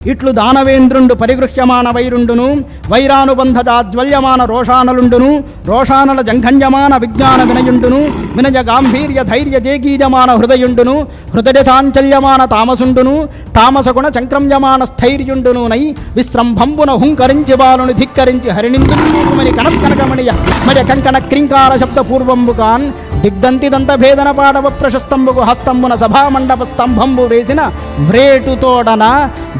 ఇట్లు దానవేంద్రుండు పరిగృహ్యమాన వైరుండును వైరానుబంధజాజ్వల్యమాన రోషానలుండును రోషానల జంఘంజమాన విజ్ఞాన వినయుండును వినయ గాంభీర్య ధైర్య జేగీజమాన హృదయుండును హృదయ చాంచల్యమాన తామసుండును తామసగుణ చంక్రమ్యమాన స్థైర్యుండును నై విశ్రంభంబున హుంకరించి బాలుని ధిక్కరించి హరినిందుమని కనకనకమణియ మరి కంకణ క్రింకార శబ్ద పూర్వంబుకాన్ దిగ్దంతిదంత భేదన పాడవ ప్రశస్తంబుకు హస్తంబున సభామండప స్తంభంబు వేసిన వ్రేటుతోడన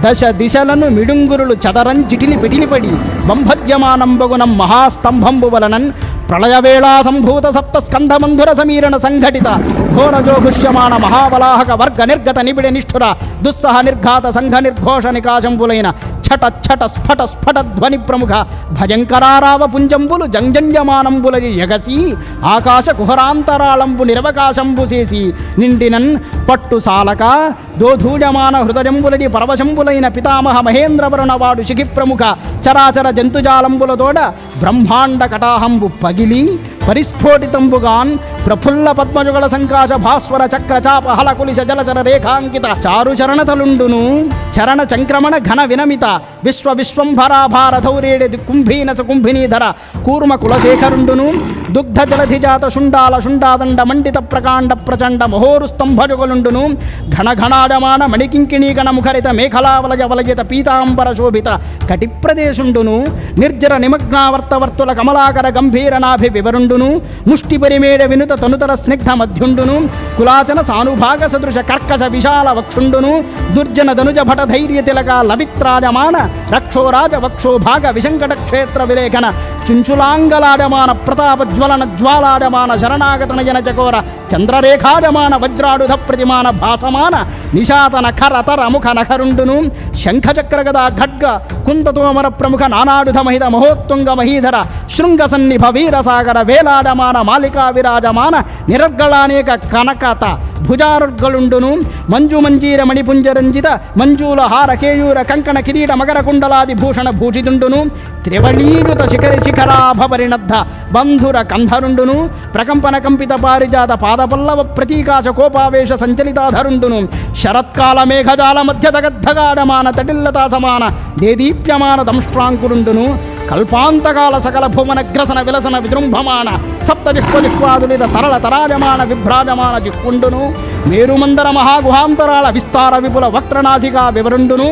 దశ దిశలను మిడుంగురులు చదరంచిటిని పిటిలిపడి బంభజ్యమానంబగునం మహాస్తంభంబు వలనన్ ప్రళయవేళా సంభూత సప్త స్కంధమంధుర సమీరణ సంఘటిత ఘోరజోఘుష్యమాన మహాబలాహక వర్గ నిర్గత నిబిడి నిష్ఠుర దుస్సహ నిర్ఘాత సంఘ నిర్ఘోష నికాశంబులైన ఛట ఛట స్ఫట స్ఫట ధ్వని ప్రముఖ భయంకరారావ పుంజంబులు జంజంజమానంబుల యగసి ఆకాశ కుహరాంతరాళంబు నిరవకాశంబు చేసి నిండినన్ పట్టు సాలక దోధూజమాన హృదయంబులని పరవశంబులైన పితామహ మహేంద్రవరుణవాడు శిఖి ప్రముఖ చరాచర జంతుజాలంబులతోడ బ్రహ్మాండ కటాహంబు పగిలి పరిస్ఫోటితంబుగాన్ ప్రఫుల్ల పద్మజుగల సంకాశ భాస్వర చక్ర చాప హలకులిశ జలచర రేఖాంకిత చారు చరణతలుండును చరణ చంక్రమణ ఘన వినమిత విశ్వ విశ్వంభరాభార ధౌరేడి కుంభీనచ కుంభినీధర కూర్మ కులశేఖరుండును దుగ్ధ జలధిజాత శుండాల శుండాదండ మండిత ప్రకాండ ప్రచండ మహోరు స్తంభజుగలుండును ఘనఘనాడమాన మణికింకిణీగణ ముఖరిత మేఖలావలయ వలయత పీతాంబర శోభిత కటిప్రదేశుండును నిర్జర నిమగ్నావర్తవర్తుల కమలాకర గంభీర నాభి వివరుండును ముష్టి పరిమేడ వినుత తనుతర స్నిగ్ధ మధ్యుండును కులాచన సానుభాగ సదృశ కర్కశ విశాల వక్షుండును దుర్జన ధనుజ భట ధైర్య తిలక లవిత్రాజమాన రక్షోరాజ వక్షోభాగ విశంకట క్షేత్ర విలేఖన చుంచులాంగలాడమాన ప్రతాప జ్వలన జ్వాలాడమాన శరణాగత నయన చకోర చంద్రరేఖాడమాన వజ్రాడుధ ప్రతిమాన భాసమాన నిశాతన ఖరతర ముఖ నఖరుండును శంఖచక్రగద ఖడ్గ కుందతోమర ప్రముఖ నానాడుధ మహిత మహోత్తుంగ మహీధర శృంగ సన్నిభ వీరసాగర వేలాడమాన మాలికా విరాజమాన నిరర్గళానేక కనకత భుజారుర్గలుండును మంజు మంజీర మణిపుంజరంజిత మంజూల హార కేయూర కంకణ కిరీట మకర కుండలాది భూషణ భూషితుండును త్రివళీయుత శిఖరి శిఖరాభవరిణద్ధ బంధుర కంధరుండును ప్రకంపన కంపిత పారిజాత పాదపల్లవ ప్రతీకాశ కోపావేశ సంచలితాధరుండును శరత్కాల మేఘజాల మధ్య దగద్ధగాడమాన తటిల్లతా సమాన దేదీప్యమాన దంష్ట్రాంకురుండును కల్పాంతకాల సకల భువనగ్రసన విలసన విజృంభమాన సప్త జిహ్వజిహ్వాదులిత తరళ తరాజమాన విభ్రాజమాన జిహ్వుండును మేరుమందర మహాగుహాంతరాల విస్తార విపుల వక్రనాసికా వివరుండును